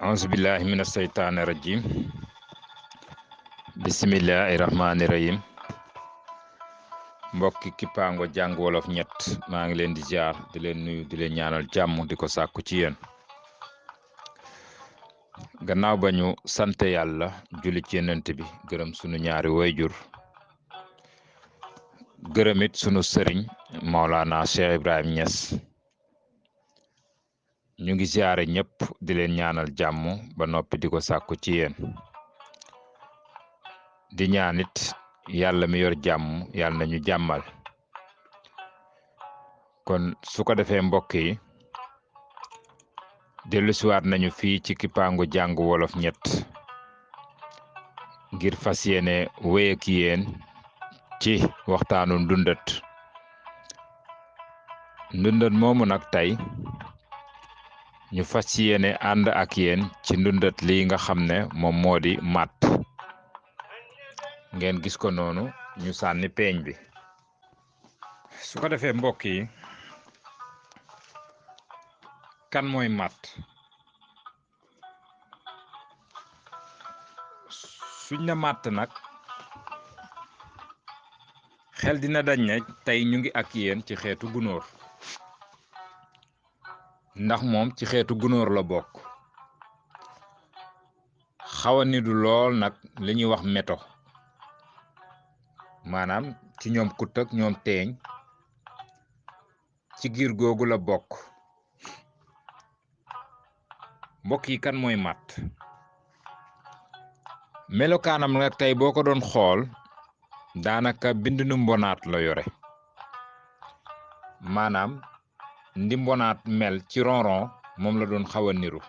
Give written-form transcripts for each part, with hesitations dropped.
auzu billahi mina seytaani rajim bismillahi rahmaani rahim mbokki kippaango jàng wolof ñett maa ngi leen di ziar di leen nuyu di leen ñaanal jàmm di ko sàkku ci yéen gannaaw ba ñu sante yàlla julli ci yenent bi gërëm sunu ñaari wayjur gërëmit sunu sëriñ Maolana Cheikh Ibrahim Niass ñu ngi ziare ñëpp di leen ñaanal jàmm ba noppi di ko sàkku ci yéen di ñaanit yàlla mi yor jàmm yàlla nañu jàmmal kon su ko defee mbokk yi dellusiwaat nañu fii ci kippaangu jàng wolof ñett ngir fas yéene wéy ak yéen ci waxtaanu ndundat moomu nag tey ñu fas yéene ànd ak yéen ci ndundat lii nga xam ne moom moo di màtt ngeen gis ko noonu ñu sànni peeñ bi su ko defee mbokk yi kan mooy màtt suñ na màtt nag xel dina dañ ne tey ñu ngi ak yéen ci xeetu gunóor ndax moom ci xeetu gunóor la bokk xawa nidu lool nag li ñuy wax meto maanaam ci ñoom kut ak ñoom teeñ ci giir googu la bokk mbokk yi kan mooy màtt melokaanam nag tey boo ko doon xool daanaka bindinu mbonaat la yore maanaam ndi mbonaat mel ci ronron moom la doon xaw a niru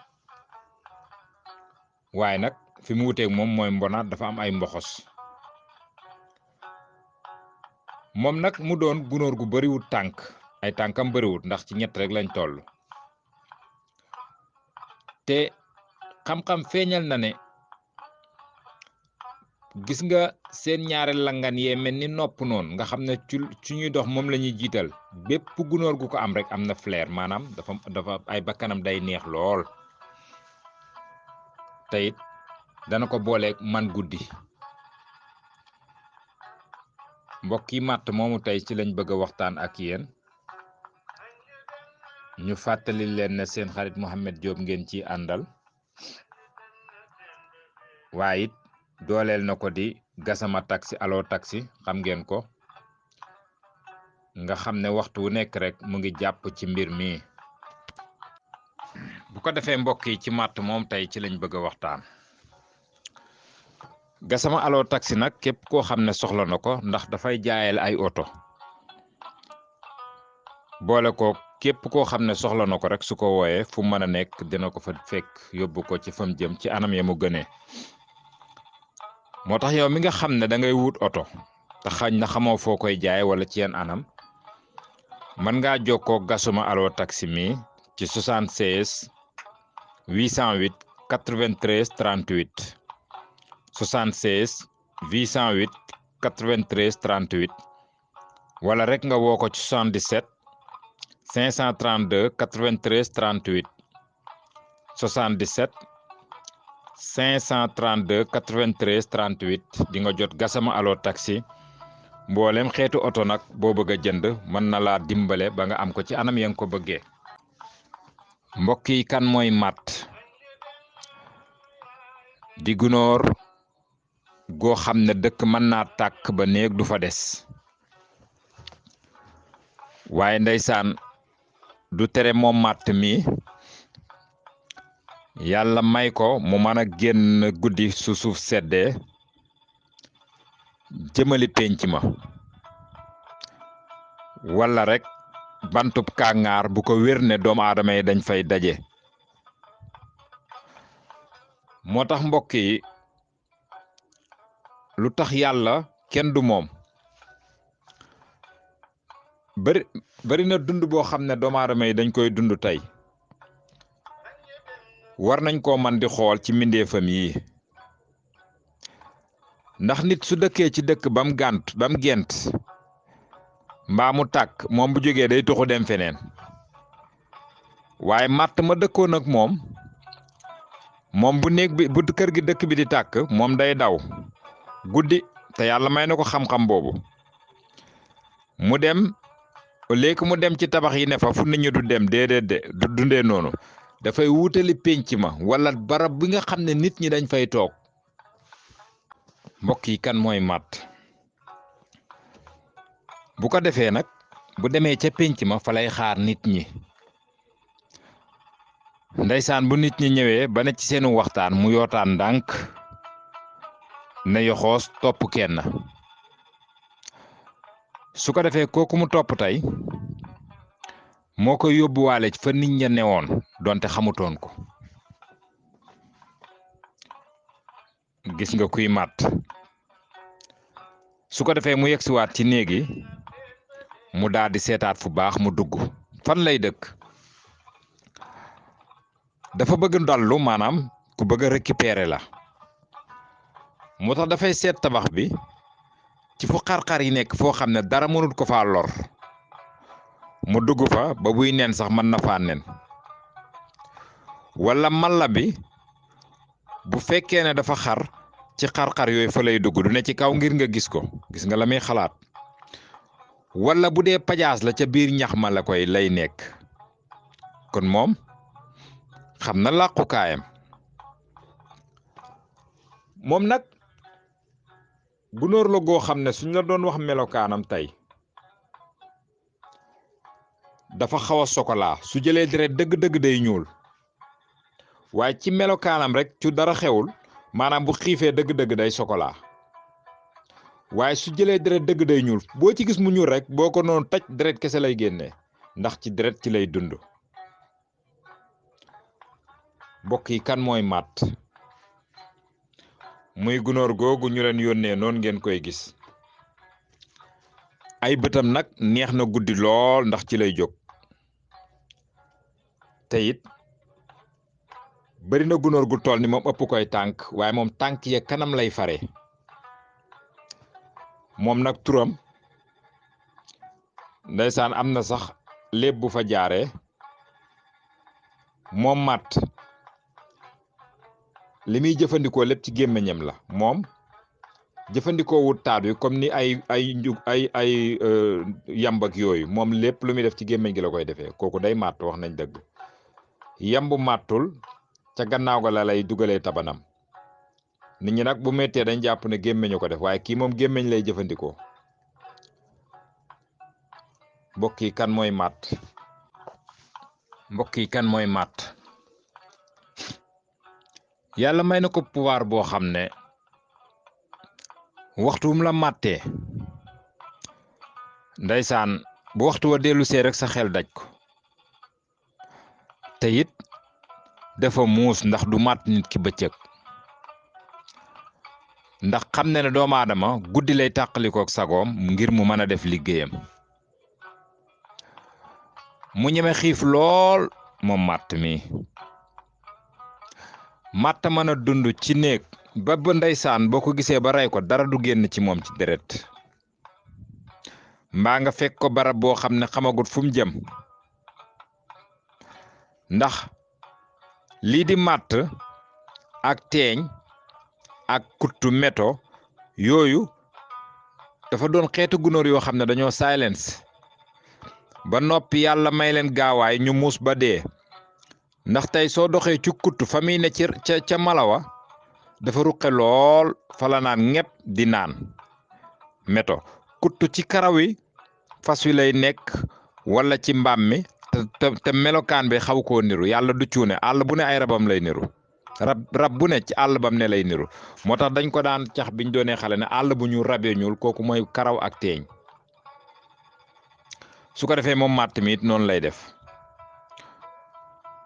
waaye nag fi mu wuteeg moom mooy mbonaat dafa am ay mboxos moom nag mu doon gunóor gu bariwut tànk ay tànkam bariwut ndax ci ñett rek lañ toll te xam-xam feeñal na ne gis nga seen ñaari langan yee mel ni nopp noonu nga xam ne ci ñuy dox moom la ñuy jiital bépp gunóor gu ko am rek am na flair maanaam dafa ay bakkanam day neex lool te it dana ko booleeg man guddi mbokk yi màtt moomu tey ci lañ bëgg a waxtaan ak yéen ñu fàttali leen ne seen xarit Mouhamed Diop ngeen ci àndal waaye it dooleel na ko di Gassama taxi allo taxi xam ngeen ko nga xam ne waxtu wu nekk rek mu ngi jàpp ci mbir mi bu ko defee mbokk yi ci màtt moom tey ci lañ bëgg a waxtaan Gassama allo taxi nag képp koo xam ne soxla na ko ndax dafay jaayal ay oto boole ko képp koo xam ne soxla na ko rek su ko wooyee fu mën a nekk dina ko fa fekk yóbbu ko ci fam jëm ci anam ya mu gënee moo tax yow mi nga xam ne da ngay wut oto te xañ na xamoo foo koy jaay wala ci yenn anam mën ngaa jokkoo Gassama allo taxi mi ci 76 808 93 38 76 808 93 38 wala rek nga woo ko ci 77 532 93 38 77 532 93 38 di nga jot Gassama allo taxi mboolem xeetu oto nag boo bëgg a jënd mën na laa dimbale ba nga am ko ci anam ya nga ko bëggee mbokk yi kan mooy màtt di gunóor goo xam ne dëkk mën naa tàkk ba néeg du fa des waaye ndeysaan du tere moom màtt mi yàlla may ko mu mën a génn guddi su suuf seddee jëmali penc ma wala rek bantub kàngaar bu ko wér ne doomu aadama yi dañ fay daje moo tax mbokk yi lu tax yàlla kenn du moom bari na dund boo xam ne doomu aadama yi dañ koy dund tey war nañ koo man di xool ci mbindeefam yi ndax nit su dëkkee ci dëkk bam gent mbaa mu tàkk moom bu jógee day tuxu dem feneen waaye màtt ma dëkkoon ak moom moom bu néeg bi bu kër gi dëkk bi di tàkk moom day daw guddi te yàlla may na ko xam-xam boobu mu dem léegi mu dem ci tabax yi ne fa fu nit ñi du dem déedéet de du dundee noonu dafay wutali pénc ma wala barab bi nga xam ne nit ñi dañ fay toog mbokk yi kan mooy màtt bu ko defee nag bu demee ca pénc ma fa lay xaar nit ñi ndeysaan bu nit ñi ñëwee ba ne ci seenu waxtaan mu yootaan ndànk ne yoxoos topp kenn su ko defee kooku mu topp tey moo koy yóbbuwaale fa nit ña newoon donte xamutoon ko gis nga kuy màtt su ko defee mu yegsiwaat ci néeg yi mu daal di seetaat fu baax mu dugg fan lay dëkk dafa bëgg dallu maanaam ku bëgg a récupérer la moo tax dafay seet tabax bi ci fu xar-xar yi nekk foo xam ne dara mënut ko faa lor mu dugg fa ba buy nen sax mën na faa nen wala malla bi bu fekkee ne dafa xar ci xar-xar yooyu fa lay dugg du ne ci kaw ngir nga gis ko gis nga la muy xalaat wala bu dee pajaas la ca biir ñax ma la koy lay nekk kon moom xam na làqukaayam moom nag gunóor la goo xam ne suñ la doon wax melokaanam tey dafa xaw a sokolaa su jëlee deret dëgg-dëgg day ñuul waaye ci melokaanam rek ci dara xewul maanaam bu xiifee dëgg-dëgg day sokolaa waaye su jëlee deret dëgg day ñuul boo ci gis mu ñuul rek boo ko noonu taj deret kese lay génnee ndax ci deret ci lay dund mbokk yi kan mooy màtt muy gunóor googu ñu leen yónnee noonu ngeen koy gis ay bëtam nag neex na guddi lool ndax ci lay jóg te it bari na gunóor gu toll ni moom ëpp koy tànk waaye moom tànk ya kanam lay fare moom nag turam ndeysaan am na sax léeb bu fa jaaree moom màtt li muy jëfandikoo lépp ci gémmiñam la moom jëfandikoo wut taat wi comme ni ay yamb ak yooyu moom lépp lu muy def ci gémmiñ gi la koy defee kooku day màtt wax nañ dëgg yambu màttul ca gannaaw ga la lay dugalee tabanam nit ñi nag bu méttee dañ jàpp ne gémmiñu ko def waaye kii moom gémmiñ lay jëfandikoo mbokk yi kan mooy màtt mbokk yi kan mooy màtt yàlla may na ko pouvoir boo xam ne waxtu wum la màttee ndeysaan bu waxtu wa dellu see rek sa xel daj ko te it dafa muus ndax du màtt nit ki bëccëg ndax xam ne doomu aadama guddi lay tàqalikook sagoom ngir mu mën a def liggéeyam mu ñeme xiif lool moom màtt mi màtt mën a dund ci néeg ba ndeysaan boo ko gisee ba rey ko dara du génn ci moom ci deret mbaa nga fekk ko barab boo xam ne xamagut fu mu jëm ndax lii di màtt ak teeñ ak kuttu meto yooyu dafa doon xeetu gunóor yoo xam ne dañoo silence ba noppi yàlla may leen gaawaay ñu muus ba dee ndax tey soo doxee ci kuttu fa muy ne ca malawa dafa ruqe lool fa la naan ñepp di naan meto kuttu ci karaw yi fas wi lay nekk wala ci mbaam mi te melokaan bi xaw koo niru yàlla du cuune àll bu ne ay rabam lay niru rab bu ne ci àll bam ne lay niru moo tax dañ ko daan cax biñ doonee xale ne àll bu ñu rabee ñuul kooku mooy karaw ak teeñ su ko defee moom màtt mi it noonu lay def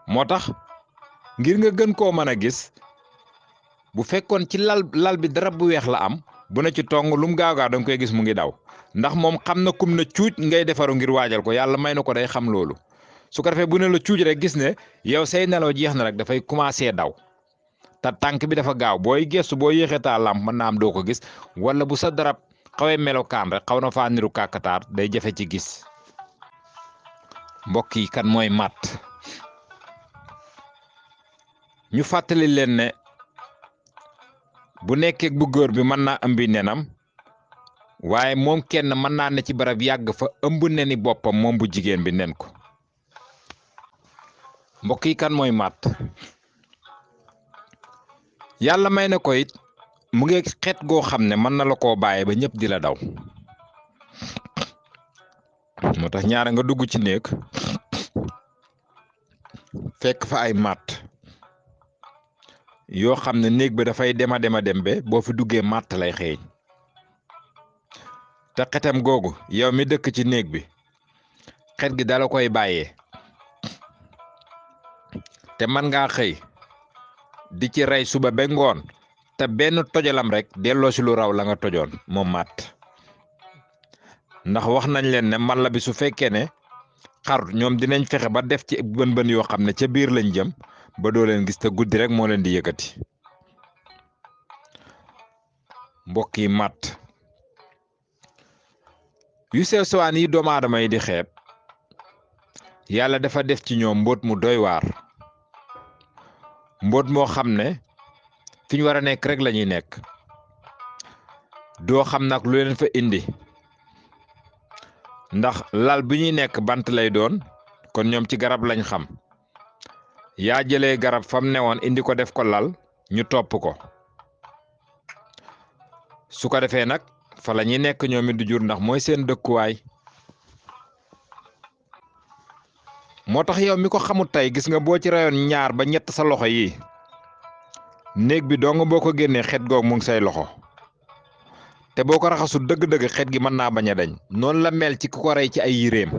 moo tax ngir nga gën koo mën a gis bu fekkoon ci lal bi darab bu weex la am bu ne ci tong lum gaaw gaaw danga koy gis mu ngi daw ndax moom xam na kum na cuuj ngay defaru ngir waajal ko yàlla may na ko day xam loolu su ko defee bu ne la cuuj rek gis ne yow say nelaw jeex na rek dafay commencé daw te tànk bi dafa gaaw booy gestu boo yéexee taa làmp mën naa am doo ko gis wala bu sa darab xawee melokaan rek xaw na faa niru kàkkataar day jafe ci gis mbokk yi kan mooy màtt ñu fàttali leen ne bu nekkee bu góor bi mën naa ëmbi nenam waaye moom kenn mën naa ne ci barab yàgg fa ëmb neni boppam moom bu jigéen bi nen ko. mbokk yi kan mooy màtt? yàlla may na ko it mu ngi xeet goo xam ne mën na la koo bàyyi ba ñëpp di la daw. moo tax ñaara nga dugg ci néeg fekk fa ay màtt yoo xam ne néeg bi dafay dem be boo fi duggee màtt lay xeeñ te xetam googu yow mi dëkk ci néeg bi xet gi dala koy bàyyee te man ngaa xëy di ci rey suba ba ngoon te benn tojalam rek delloo si lu raw la nga tojoon moom màtt. ndax wax nañ leen ne mala bi su fekkee ne xarut ñoom dinañ fexe ba def ci bën yoo xam ne ca biir lañ jëm ba doo leen gis te guddi rek moo leen di yëkkati. mbokk yi màtt yu sew sewaan yi doomu aadama yi di xeeb yàlla dafa def ci ñoom mbóot mu doy waar, mbóot moo xam ne fi ñu war a nekk rek la ñuy nekk doo xam nag lu leen fa indi. ndax lal bi ñuy nekk bant lay doon kon ñoom ci garab lañ xam yaa jëlee garab fam newoon indi ko def ko lal ñu topp ko su ko defee nag fa la ñuy nekk ñoom it du jur ndax mooy seen dëkkuwaay. moo tax yow mi ko xamut tey gis nga boo ci rayoon ñaar ba ñett sa loxo yi néeg bi dong boo ko génnee xet goog mu ngi say loxo te boo ko raxasul dëgg-dëgg xet gi mën naa bañ a dañ. noonu la mel ci ku ko rey ci ay yiréem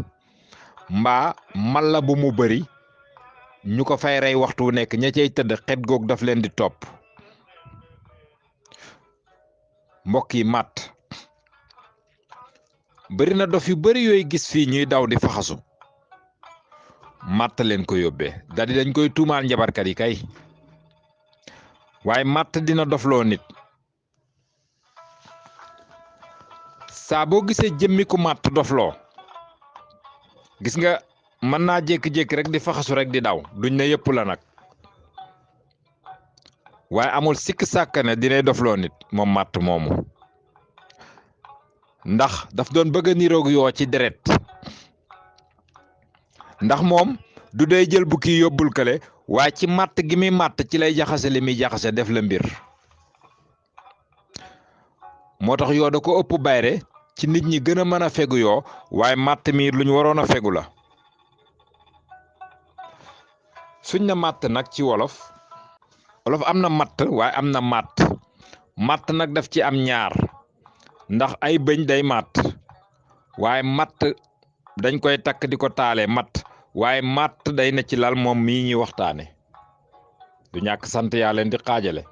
mbaa mala bu mu bëri ñu ko fay rey waxtu wu nekk ña cay tëdd xet goog daf leen di topp. mbokk yi màtt bëri na dof yu bëri yooyu gis fii ñuy daw di faxasu màtt leen ko yóbbee daldi dañ koy tuumaal njabarkat yi kay waaye màtt dina dofloo nit. saa boo gisee jëmmi ku màtt dofloo gis nga mën naa jékki-jékki rek di faxasu rek di daw duñ ne yëpp la nag waaye amul sikk sàkk ne dinay dofloo nit moom màtt moomu ndax daf doon bëgg a niroog yoo ci deret ndax moom du day jël bukki yóbbul kale waaye ci màtt gi muy màtt ci lay jaxase li muy jaxase def la mbir. moo tax yoo da ko ëpp bayre ci nit ñi gën a mën a fegu yoo waaye màtt mi lu ñu waroon a fegu la. suñ na màtt nag ci wolof am na matt waaye am na màtt. màtt nag daf ci am ñaar ndax ay bëñ day màtt waaye màtt dañ koy takk di ko taalee matt waaye màtt day ne ci lal moom mii ñuy waxtaane du ñàkk sant yaa leen di xaajale.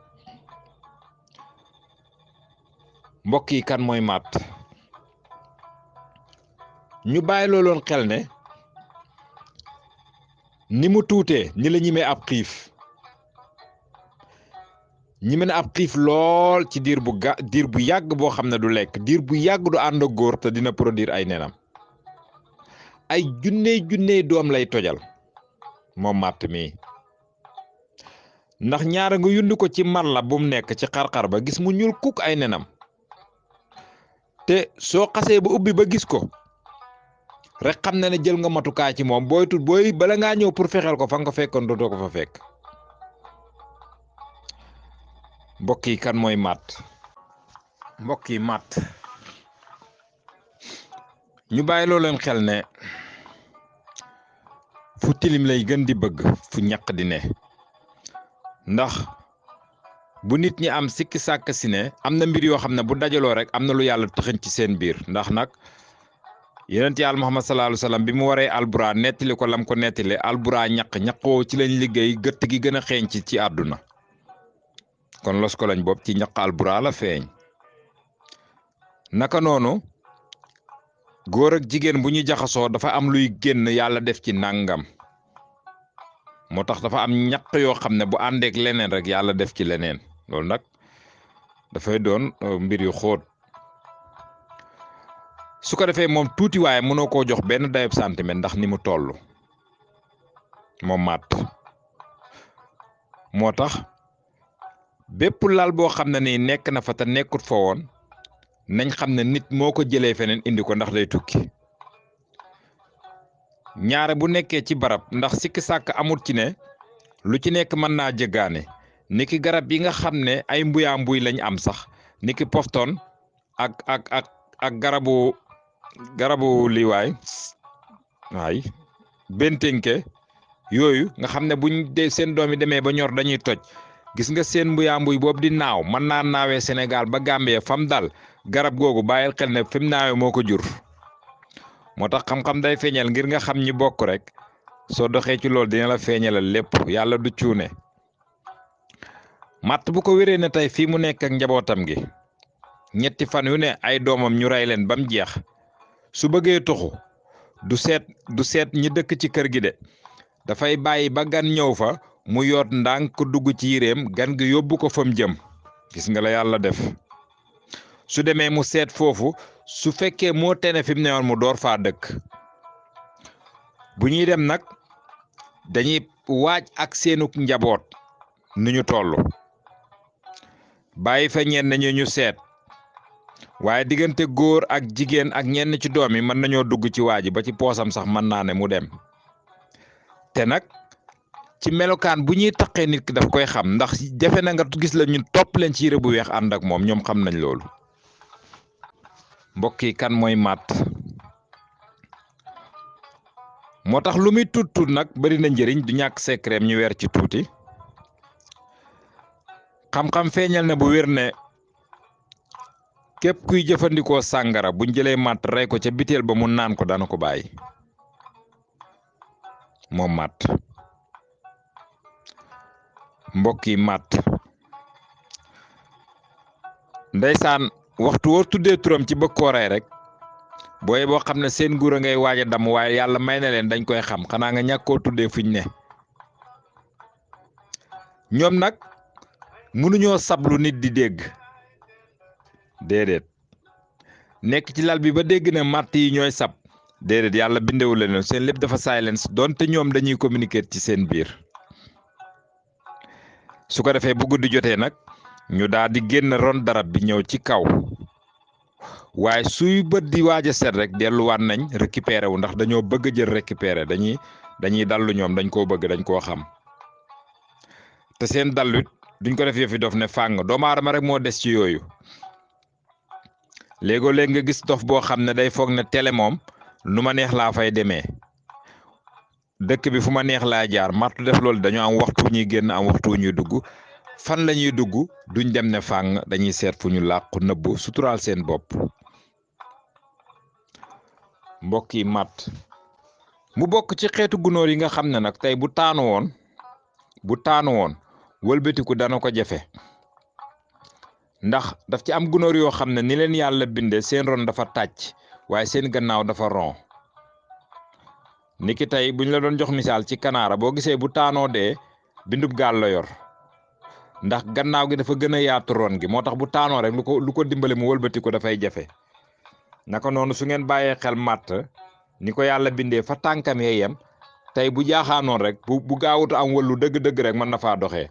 mbokk yi kan mooy màtt? ñu bàyyi looloon xel ne ni mu tuutee ni la ñimee ab xiif ñime na ab xiif lool ci diir bu yàgg boo xam ne du lekk diir bu yàgg du ànd ak góor te dina produire ay nenam ay junney doom lay tojal moom màtt mi ndax ñaara nga yund ko ci malla bu mu nekk ci xar-xar ba gis mu ñuul kuk ay nenam te soo xasee ba ubbi ba gis ko rek xam na ne jël nga matukaay ci moom booy bala ngaa ñëw pour fexeel ko fa nga ko fekkoon dootoo ko fa fekk. mbokk yi kan mooy màtt? mbokk yi màtt ñu bàyyi loo leen xel ne fu tilim lay gën di bëgg fu ñaq di ne ndax bu nit ñi am sikki sàkk si ne am na mbir yoo xam ne bu dajaloo rek am na lu yàlla tëxëñ ci seen biir ndax nag yonent yàlla Muhammad sallallahu alayhi wa sallam bi mu waree albura nettali ko lam ko nettali albura ñaqoo ci lañ liggéey gëtt gi gën a xeeñ ci àdduna kon los ko lañ bopp ci ñaq albura la feeñ. naka noonu góor ak jigéen bu ñu jaxasoo dafa am luy génn yàlla def ci nangam moo tax dafa am ñaq yoo xam ne bu àndeek leneen rek yàlla def ci leneen loolu nag dafay doon mbir yu xóot su ko defee moom tuuti waaye mënoo koo jox benn dayob centimètre ndax ni mu toll moom màtt moo tax bépp lal boo xam ne nii nekk na fa te nekkut fa woon nañ xam ne nit moo ko jëlee feneen indi ko ndax day tukki ñaare bu nekkee ci barab ndax sikki sàkk amut ci ne lu ci nekk mën naa jëggaane niki garab yi nga xam ne ay mbuyaa mbuy lañ am sax niki pofton ak garabu liwaay waay bentenke yooyu nga xam ne buñ de seen doom yi demee ba ñor dañuy toj gis nga seen mbuyaa mbuy boobu di naaw mën naa naawee Sénégal ba Gambie fam dal garab googu bàyyil xel ne fi mu naawee moo ko jur moo tax xam-xam day feeñal ngir nga xam ñi bokk rek soo doxee ci loolu dina la feeñalal lépp yàlla du cuune matt bu ko wéree ne tey fii mu nekk ak njabootam gi ñetti fan yu ne ay doomam ñu rey leen ba mu jeex su bëggee tuxu du seet ñi dëkk ci kër gi de dafay bàyyi ba gan ñëw fa mu yoot ndànk ko dugg ci yéreem gan gi yóbbu ko fam jëm gis nga la yàlla def su demee mu seet foofu su fekkee moo tene fi mu newoon mu door faa dëkk bu ñuy dem nag dañuy waaj ak seenuk njaboot nu ñu toll bàyyi fa ñenn ñu seet waaye diggante góor ak jigéen ak ñenn ci doom yi mën nañoo dugg ci waa ji ba ci poosam sax mën naa ne mu dem te nag ci melokaan bu ñuy taqee nit ki daf koy xam ndax jafe na nga gis la ñun topp leen ci yére bu weex ànd ak moom ñoom xam nañ loolu mbokk yi kan mooy matt moo tax lu muy tuut nag bari na njëriñ du ñàkk secret ñu weer ci tuuti xam-xam feeñal na bu wér ne képp kuy jëfandikoo sàngara buñ jëlee matt rey ko ca biteel ba mu naan ko dana ko bàyyi moom matt mbokk yi matt ndeysaan waxtu woo tuddee turam ci bëgg koo rey rek booy boo xam ne seen nguur a ngay waaj a damm waaye yàlla may na leen dañ koy xam xanaa nga ñàkk koo tuddee fuñ ne ñoom nag mënuñoo sablu nit di dégg déedéet nekk ci lal bi ba dégg ne matt yi ñooy sab déedéet yàlla bindewu leen seen lépp dafa silence donte ñoom dañuy communiquer ci seen biir su ko defee bu guddi jotee nag ñu daal di génn ron darab bi ñëw ci kaw waaye suy bët di waaj a set rek delluwaat nañ récupérer wu ndax dañoo bëgg a jël récupérer dañuy dallu ñoom dañ koo bëgg dañ koo xam te seen dallut duñ ko def yëfi dof ne fàng doomu aadama rek moo des ci yooyu léegoo léeg nga gis dof boo xam ne day foog ne télé moom nu ma neex laa fay demee dëkk bi fu ma neex laa jaar martu def loolu dañoo am waxtu wu ñuy génn am waxtu wu ñuy dugg fan la ñuy dugg duñ dem ne fàng dañuy seet fu ñu làqu nëbbu suturaal seen bopp mbokk yi matt mu bokk ci xeetu gunóor yi nga xam ne nag tey bu taanu woon wëlbatiku dana ko jafe ndax daf ci am gunóor yoo xam ne ni leen yàlla binde seen ron dafa tàcc waaye seen gannaaw dafa ron niki tey buñ la doon jox misaal ci kanaara boo gisee bu taanoo dee bindub gaal la yor ndax gannaaw gi dafa gën a yaatu ron gi moo tax bu taanoo rek lu ko dimbale mu wëlbatiku dafay jafe naka noonu su ngeen bàyyee xel matt ni ko yàlla bindee fa tànkam yem tey bu jaaxaanoon rek bu gaawut am wàllu dëgg-dëgg rek mën na faa doxee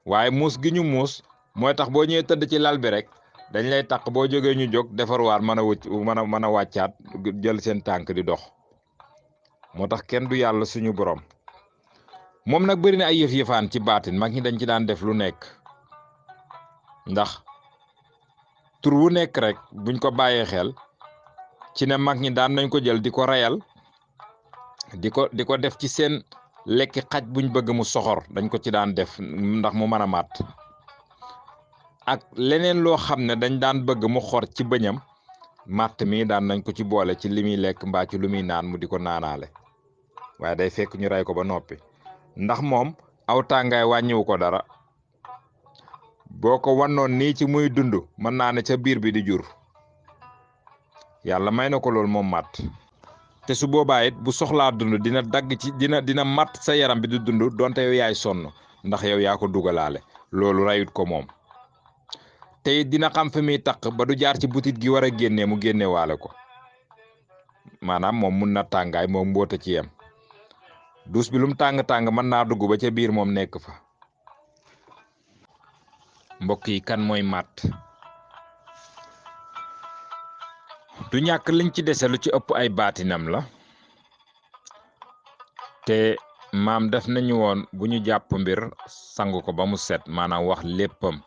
waaye muus gi ñu muus mooy tax boo ñëwee tëdd ci lal bi rek dañ lay taq boo jógee ñu jóg defarwaat mën a wàccaat jël seen tànk di dox moo tax kenn du yàlla suñu borom moom nag bëri na ay yëf-yëfaan ci baatin mag ñi dañ ci daan def lu nekk ndax tur wu nekk rek buñ ko bàyyee xel ci ne mag ñi daan nañ ko jël di ko reyal di ko def ci seen lekki xaj buñ bëgg mu soxor dañ ko ci daan def ndax mu mën a màtt ak leneen loo xam ne dañ daan bëgg mu xor ci bëñam màtt mi daan nañ ko ci boole ci li muy lekk mbaa ci lu muy naan mu di ko naanaale waaye day fekk ñu rey ko ba noppi ndax moom aw tàngaay wàññiwu ko dara boo ko wannoon nii ci muy dund mën naa ne ca biir bi di jur yàlla may na ko loolu moom màtt te su boobaa it bu soxlaa dund dina dagg ci dina matt sa yaram bi di dund donte yow yaay sonn ndax yow yaa ko dugalaale loolu rayut ko moom te it dina xam fi muy taq ba du jaar ci butit gi war a génnee mu génne waale ko maanaam moom mun na tàngaay moom mboota ci yem duus bi lum tàng-tàng mën naa dugg ba ca biir moom nekk fa mbokk yi kan mooy matt du ñàkk liñ ci dese lu ci ëpp ay baatinam la te maam def nañu woon bu ñu jàpp mbir sangu ko ba mu set maanaam wax léppam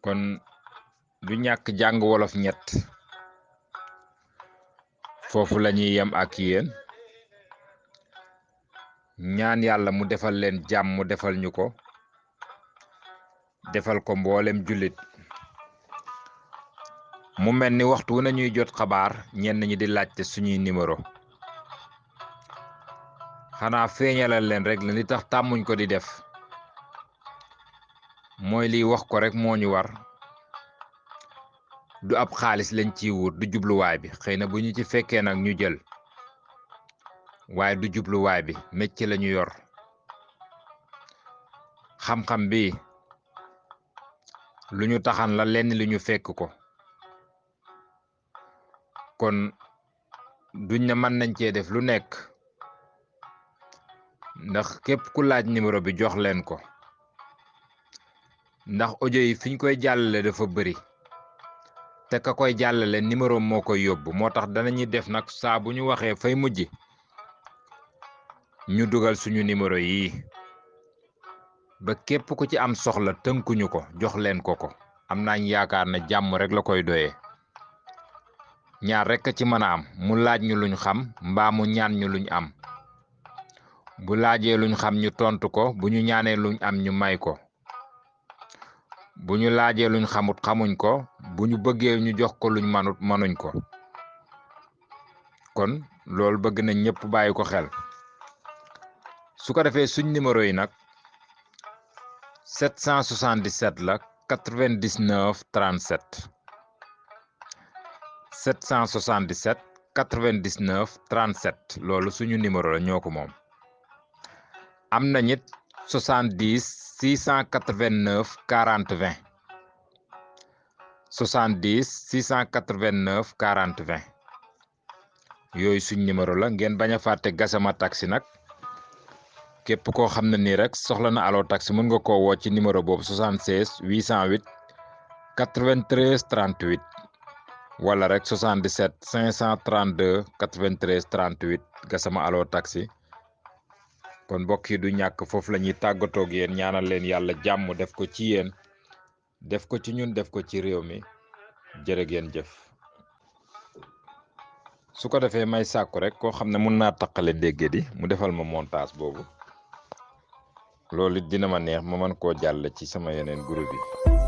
kon du ñàkk jàng wolof ñett foofu lañuy yem ak yéen ñaan yàlla mu defal leen jàmm mu defal ñu ko defal ko mboolem jullit mu mel ni waxtu wu nañuy jot xabaar ñenn ñi di laajte suñuy numéro xanaa feeñalal leen rek li tax tàmmuñ ko di def mooy liy wax ko rek moo ñu war du ab xaalis lañ ciy wut du jubluwaay bi xëy na bu ñu ci fekkee nag ñu jël waaye du jubluwaay bi métier lañu yor xam-xam bi lu ñu taxan la lenn li ñu fekk ko kon duñ na mën nañ cee def lu nekk ndax képp ku laaj numéro bi jox leen ko ndax audio yi fiñ koy jàllale dafa bëri te ka koy jàllale numéro moo koy yóbbu moo tax danañuy def nag saa bu ñu waxee fay mujj ñu dugal suñu numéro yi ba képp ku ci am soxla tënkuñu ko jox leen ko am nañ yaakaar ne jàmm rek la koy doyee ñaar rek a ci mën a am mu laaj ñu luñ xam mbaa mu ñaan ñu luñ am bu laajee luñ xam ñu tontu ko bu ñu ñaanee luñ am ñu may ko bu ñu laajee luñ xamut xamuñ ko bu ñu bëggee ñu jox ko luñ manut manuñ ko kon loolu bëgg nañ ñëpp bàyyi ko xel su ko defee suñ numéro yi nag 777 la 99 37 777 99 37 loolu suñu numéro la ñoo ko moom am na ñit 70 689 40 20 70 689 40 20 yooyu suñ numéro la ngeen bañ a fàtte Gassama Taxi nag képp koo xam ne nii rek soxla na Allo Taxi mën nga koo woo ci numéro boobu 76 808 93 38 wala rek 77 532 93 38 Gassama Allo Taxi kon mbokk yi du ñàkk foofu la ñuy tàggatoo ak yéen ñaanal leen yàlla jàmm def ko ci yéen def ko ci ñun def ko ci réew mi jërë ngeen jëf. su ko defee may sàkku rek koo xam ne mun naa taqale dégg di mu defal ma montage boobu loolu it dina ma neex ma mën koo jàll ci sama yeneen groupe yi.